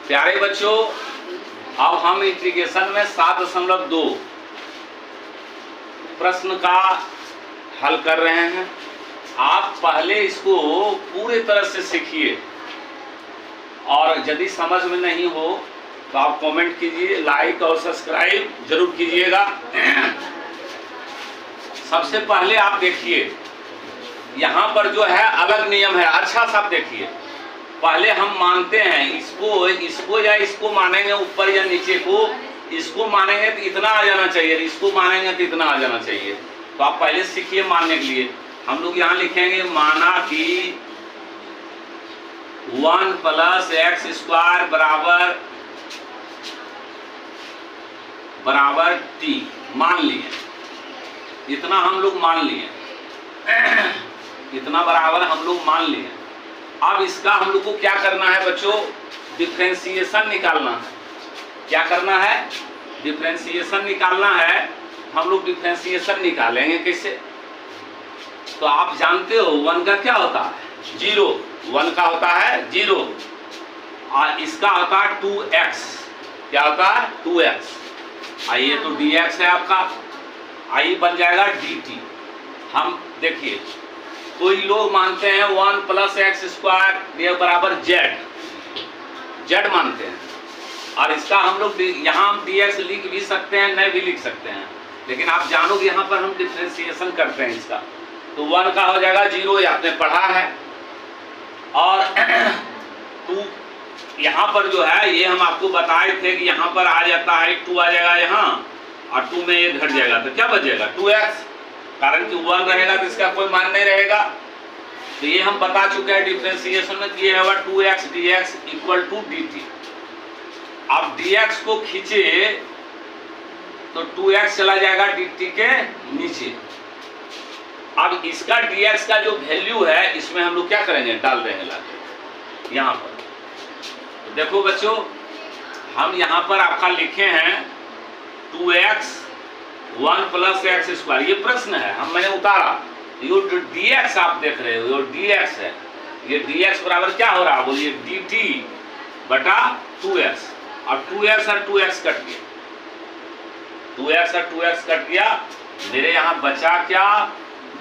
प्यारे बच्चों, अब हम इंटीग्रेशन में 7.2 प्रश्न का हल कर रहे हैं। आप पहले इसको पूरे तरह से सीखिए और यदि समझ में नहीं हो तो आप कमेंट कीजिए, लाइक और सब्सक्राइब जरूर कीजिएगा। सबसे पहले आप देखिए, यहाँ पर जो है अलग नियम है। अच्छा सा देखिए, पहले हम मानते हैं इसको या इसको मानेंगे ऊपर या नीचे को, इसको मानेंगे तो इतना आ जाना चाहिए, इसको मानेंगे तो इतना आ जाना चाहिए। तो आप पहले सीखिए मानने के लिए। हम लोग यहाँ लिखेंगे माना कि 1 + x² बराबर t मान लिए, इतना हम लोग मान लिए, इतना बराबर हम लोग मान लिए। अब इसका हम लोग को क्या करना है बच्चों? डिफरेंशिएशन निकालना है। क्या करना है? डिफरेंशिएशन निकालना है। हम लोग डिफरेंशिएशन निकालेंगे कैसे? तो आप जानते हो 1 का क्या होता है? 0। 1 का होता है 0 और इसका होता है 2x। क्या होता है? 2x। आइए तो dx है आपका, आइए बन जाएगा dt। हम देखिए, कोई लोग मानते हैं 1 + x² बराबर z मानते हैं, और इसका हम लोग यहाँ हम dx लिख भी सकते हैं, नहीं भी लिख सकते हैं, लेकिन आप जानोगे यहाँ पर हम डिफरेंशिएशन करते हैं इसका। तो 1 का हो जाएगा 0, ये आपने पढ़ा है। और 2 यहाँ पर जो है ये हम आपको बताए थे कि यहाँ पर आ जाता है 2 आ जाएगा यहाँ, और 2 में ये घट जाएगा तो क्या बच जाएगा? 2x। कारण कि 1 रहेगा तो इसका कोई मान नहीं रहेगा। तो ये हम बता चुके हैं डिफरेंशिएशन में, ये है 2x dx = dt। अब dx को खींचे तो 2x चला जाएगा dt के नीचे। अब इसका dx का जो वैल्यू है इसमें हम लोग क्या करेंगे? डाल देंगे लाके यहाँ पर। तो देखो बच्चों, हम यहाँ पर आपका लिखे हैं 2x 1 + x²। ये प्रश्न है, मैंने उतारा। ये dx आप देख रहे हो, ये dx है। ये dx बराबर क्या हो रहा है? बोलिए dt बटा 2x। और 2x और 2x कट गया, 2x और 2x कट गया। मेरे यहाँ बचा क्या?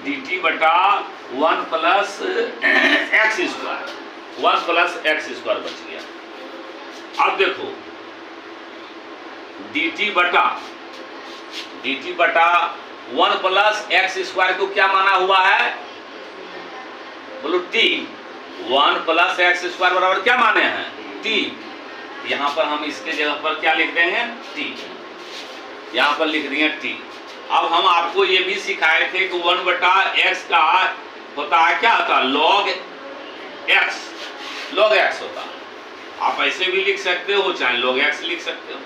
dt बटा 1 + x²। 1 + x² बच गया। अब देखो dt बटा 1 + x² को क्या माना हुआ है? बोलो t। 1 + x² बराबर क्या माने हैं? t। यहाँ पर हम इसके जगह पर क्या लिख देंगे? t। यहाँ पर लिख दिए t। अब हम आपको ये भी सिखाए थे कि 1/x का होता है, क्या होता है? log x होता है। आप ऐसे भी लिख सकते हो, चाहे log x लिख सकते हो।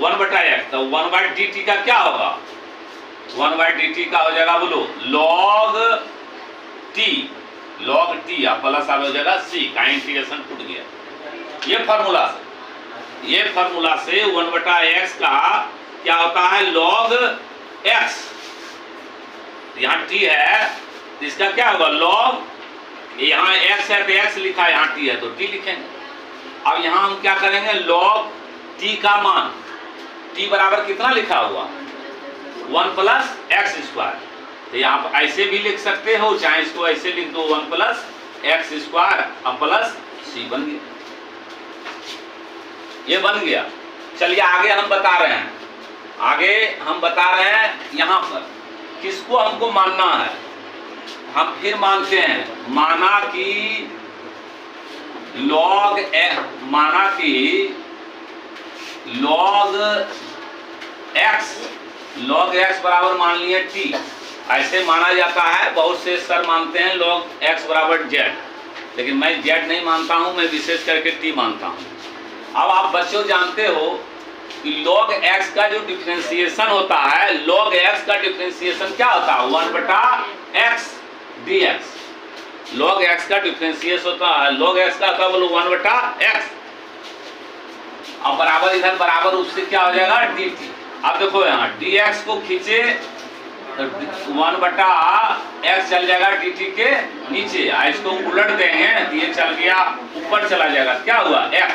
1/x तो 1/dt का क्या होगा? 1/dt का हो जाएगा, बोलो log t आप प्लस हो जाएगा c का इंटीग्रेशन टूट गया। ये फार्मूला से 1/x का क्या होता है? log x। यहाँ t है तो इसका क्या होगा? log, यहाँ x है तो x लिखा है, यहाँ t है तो t लिखेंगे। अब यहाँ हम क्या करेंगे? log t का मान, t बराबर कितना लिखा हुआ? 1 + x²। तो यहाँ आप ऐसे भी लिख सकते हो, चाहे इसको ऐसे लिख दो 1 + x² और प्लस c बन गया। ये बन गया। चलिए आगे हम बता रहे हैं, यहाँ पर किसको हमको मानना है। हम फिर मानते हैं, माना कि log x बराबर मान लिए t। ऐसे माना जाता है, बहुत से सर मानते हैं log x बराबर z, लेकिन मैं z नहीं मानता हूं, मैं विशेष करके t मानता हूं। अब आप बच्चों जानते हो कि log x का जो डिफरेंशिएशन होता है, log x का डिफरेंशिएशन क्या होता है? 1/x dx। log x का डिफरेंशिएशन होता है, log x का होता है बोलो 1/x। अब बराबर इधर बराबर उससे क्या हो जाएगा? dt। अब देखो यहाँ dx को खींचे तो 1/x चल जाएगा dt के नीचे। इसको उलट देंगे तो ये चल गया ऊपर चला जाएगा, क्या हुआ x।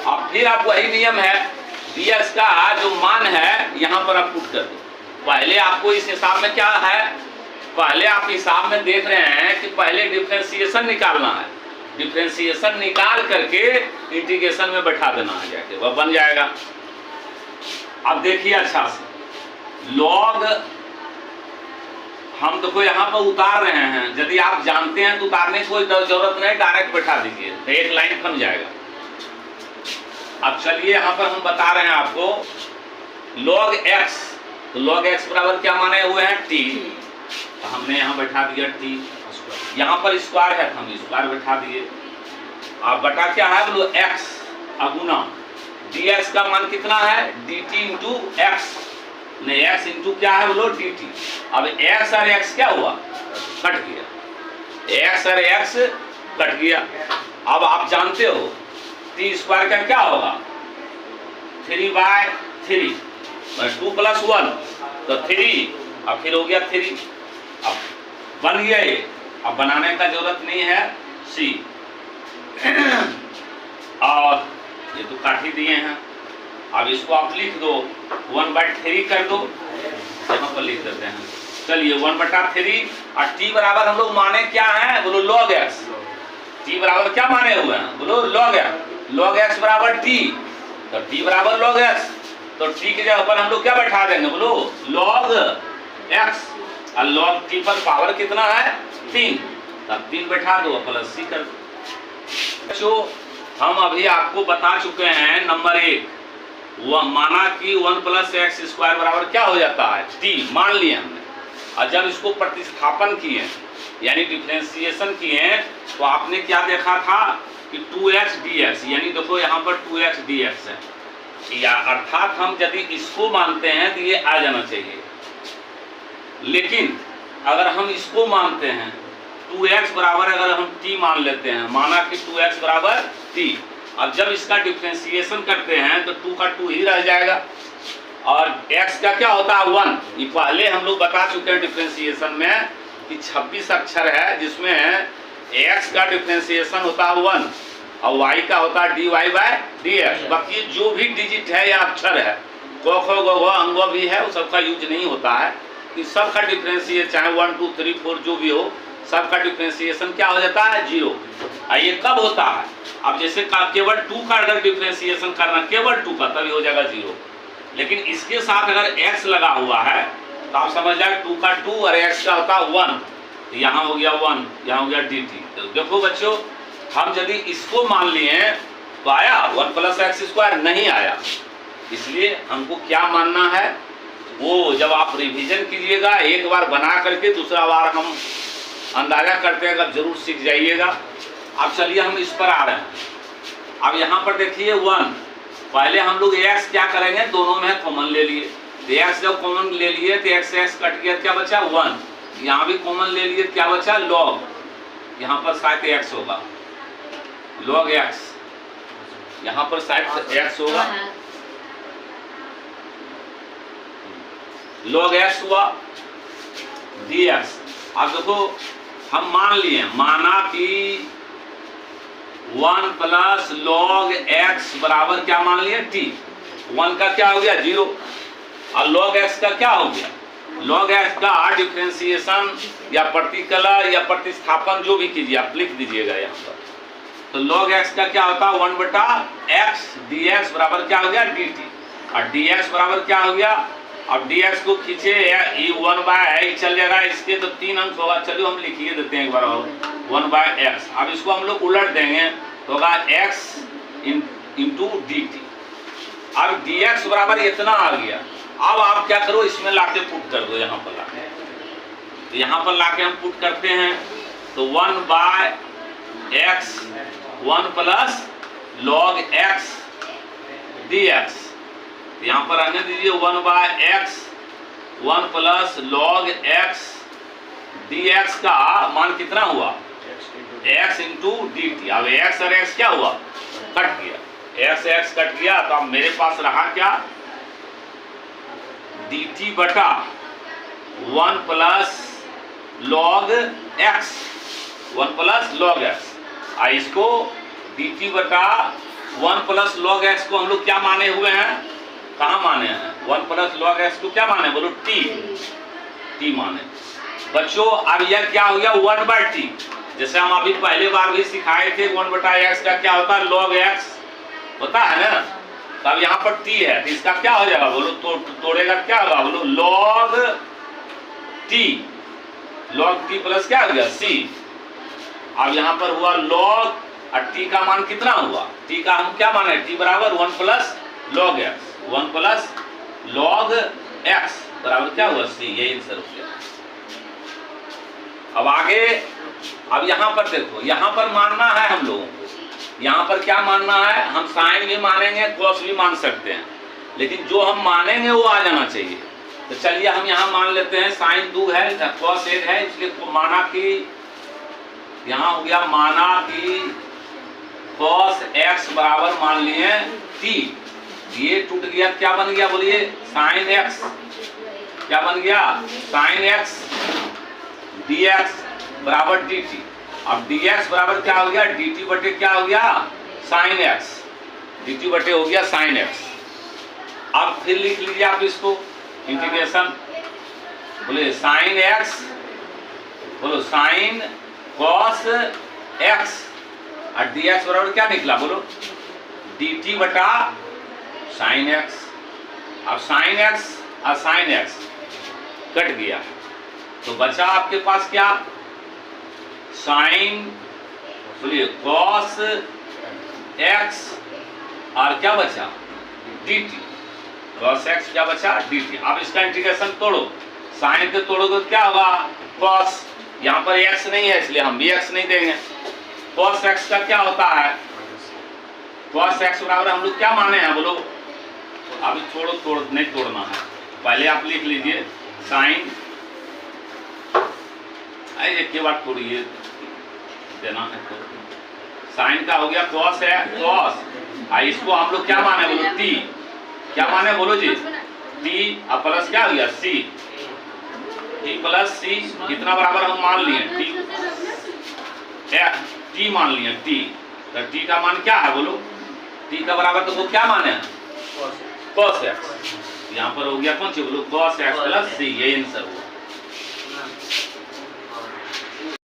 अब फिर आप वही नियम है, dx का जो मान है यहाँ पर आप पुट कर दो। पहले आपको इस हिसाब में क्या है, पहले आप हिसाब में देख रहे हैं कि पहले डिफरेंशिएशन निकालना है, डिफरेंशिएशन निकाल करके इंटीग्रेशन में बैठा देना है जाके, वह बन जाएगा। अब देखिए अच्छा से, लॉग हम तो यहाँ पर उतार रहे हैं, यदि आप जानते हैं तो उतारने की कोई जरूरत नहीं, डायरेक्ट बैठा दीजिए तो एक लाइन बन जाएगा। अब चलिए यहाँ पर हम बता रहे हैं आपको log x, तो log x बराबर क्या माने हुए हैं t, तो हमने यहाँ बैठा दिया t, यहाँ पर स्क्वायर है तो हम स्क्वायर बैठा दिए। अब बटा क्या है बोलो x अगुना dx का मान कितना है dt इंटू x, नहीं x इंटू क्या है बोलो dt। अब x और x क्या हुआ, कट गया, x और x कट गया। अब आप जानते हो t स्क्वायर का क्या होगा 3/3, 2 + 1 तो 3, अब फिर हो गया 3, अब बन गया ये, अब बनाने का जरूरत नहीं है c। और ये तो काट ही दिए हैं, अब इसको आप लिख दो 1/3 कर दो, यहाँ पर लिख देते हैं। चलिए 1/3 और t बराबर हम लोग माने क्या है बोलो log x, t बराबर क्या माने हुए हैं बोलो log x बराबर t, तो t बराबर log x, तो t के जगह पर हम लोग क्या बैठा देंगे बोलो log x, और log t पर पावर कितना है 3, तब 3 बैठा दो प्लस c कर दो। जो हम अभी आपको बता चुके हैं नंबर 1, वह माना कि 1 + x² बराबर क्या हो जाता है t, मान लिया हमने। और जब इसको प्रतिस्थापन किए यानी डिफरेंशिएशन किए तो आपने क्या देखा था कि 2x dx, यानी देखो यहाँ पर 2x dx है, या अर्थात हम यदि इसको मानते हैं तो ये आ जाना चाहिए। लेकिन अगर हम इसको मानते हैं 2x बराबर, अगर हम t मान लेते हैं, माना कि 2x बराबर t, अब जब इसका डिफरेंशिएशन करते हैं तो 2 का 2 ही रह जाएगा, और x का क्या होता है 1। ये पहले हम लोग बता चुके हैं डिफरेंशिएशन में कि 26 अक्षर है जिसमें x का डिफरेंशिएशन होता है 1 और y का होता है dy/dx। बाकी जो भी डिजिट है या अक्षर है, क ख ग घ अंग भी है, वो सबका यूज नहीं होता है, कि सबका डिफरेंशिएशन चाहे 1 2 3 4 जो भी हो, सबका डिफरेंशिएशन क्या हो जाता है 0। ये कब होता है, अब जैसे केवल 2 का अगर डिफरेंशिएशन करना, केवल 2 का, तभी हो जाएगा 0। लेकिन इसके साथ अगर x लगा हुआ है तो आप समझ जाए 2 का 2 और x का होता है 1, तो यहाँ हो गया 1, यहाँ हो गया dt। तो देखो बच्चों, हम यदि इसको मान लिए तो आया 1 + x² नहीं आया, इसलिए हमको क्या मानना है वो जब आप रिवीजन कीजिएगा, एक बार बना करके दूसरा बार हम अंदाजा करते हैं, जरूर सीख जाइएगा। अब चलिए हम इस पर आ रहे हैं। अब यहाँ पर देखिए 1, पहले हम लोग x क्या करेंगे, दोनों में कॉमन ले लिए, तो x जब कॉमन ले लिए तो x कट गया, क्या बचा 1, यहाँ भी कॉमन ले लिए, क्या बचा log, यहाँ पर शायद x होगा log x, यहाँ पर शायद x होगा log x हुआ dx। अब देखो हम मान लिए, माना कि 1 + log x बराबर क्या मान लिया t, 1 का क्या हो गया 0 और log x का क्या हो गया, log x का डिफरेंशिएशन या प्रतिकलन या प्रतिस्थापन जो भी कीजिए आप लिख दीजिएगा यहाँ पर। तो log x का क्या होता है 1/x dx बराबर क्या हो गया dt, और dx बराबर क्या हो गया, अब dx को खींचे ये 1/x चल जाएगा, इसके तो 3 अंक होगा, चलिए हम लिखिए देते हैं एक बार और 1/x। अब इसको हम लोग उलट देंगे तो होगा x इंटू dt। अब dx बराबर इतना आ गया, अब आप क्या करो इसमें लाके पुट कर दो, यहाँ पर लाके, तो यहाँ पर लाके हम पुट करते हैं तो 1/x 1 + log x dx, यहाँ पर आने दीजिए 1/x 1 + log x dx का मान कितना हुआ x इंटू dt। अब x और x क्या हुआ, कट गया, x कट गया, तो अब मेरे पास रहा क्या dt बटा 1 plus log x, 1 plus log x. इसको dt बटा 1 प्लस लॉग एक्स को हम लोग क्या माने हुए हैं, कहाँ माने हैं? 1 प्लस लॉग एक्स को क्या माने, बोलो t माने। बच्चों अब यह क्या हो गया 1/t, जैसे हम अभी पहले बार भी सिखाए थे 1/x का क्या होता है, लॉग x होता है ना। तो अब यहाँ पर t है तो इसका क्या हो जाएगा, बोलो तोड़ेगा क्या होगा, बोलो लॉग t प्लस क्या हो गया c। अब यहाँ पर हुआ लॉग, और t का मान कितना हुआ, t का हम क्या माने, t बराबर 1 plus log x, 1 plus log x बराबर क्या हुआ c, ये आंसर हो गया। अब आगे, अब यहाँ पर देखो, यहाँ पर मानना है हम लोगों को, यहाँ पर क्या मानना है, हम साइन भी मानेंगे कॉस भी मान सकते हैं, लेकिन जो हम मानेंगे वो आ जाना चाहिए। तो चलिए हम यहाँ मान लेते हैं साइन 2 है, कॉस 1 है, इसलिए माना कि यहाँ हो गया, माना कि कॉस x बराबर मान लिए t, ये टूट गया, क्या बन गया बोलिए, साइन x, क्या बन गया, साइन x dx बराबर dt। अब dx बराबर क्या हो गया, dt बटे क्या हो गया, साइन x, dt बटे हो गया साइन x। अब फिर लिख लीजिए आप इसको, इंटीग्रेशन, बोले साइन x, बोलो साइन कॉस x, और dx बराबर क्या निकला, बोलो dt बटा साइन x। अब साइन x और साइन x कट गया, तो बचा आपके पास क्या, साइन, बोलिए कॉस x, और क्या बचा dt, कॉस x क्या बचा dt। अब इसका इंटीग्रेशन तोड़ो, साइन के तोड़ोगे तो क्या होगा, कॉस, यहाँ पर x नहीं है इसलिए हम भी x नहीं देंगे। कॉस x का क्या होता है, कॉस x बराबर हम लोग क्या माने हैं, बोलो अभी छोड़ो, नहीं तोड़ना है, पहले आप लिख लीजिए साइन, एक के बाद तोड़िए देना है, तो साइन का हो गया कॉस है, कॉस, इसको हम लोग क्या माने, बोलो t, क्या माने बोलो जी, t और प्लस क्या हो गया c, t प्लस c, कितना बराबर हम मान लिए t मान लिए t, तो t का मान क्या है, बोलो t का बराबर तो वो क्या माने हैं, cos x, यहाँ पर हो गया कौन सी, बोलो cos x प्लस c, ये आंसर हुआ।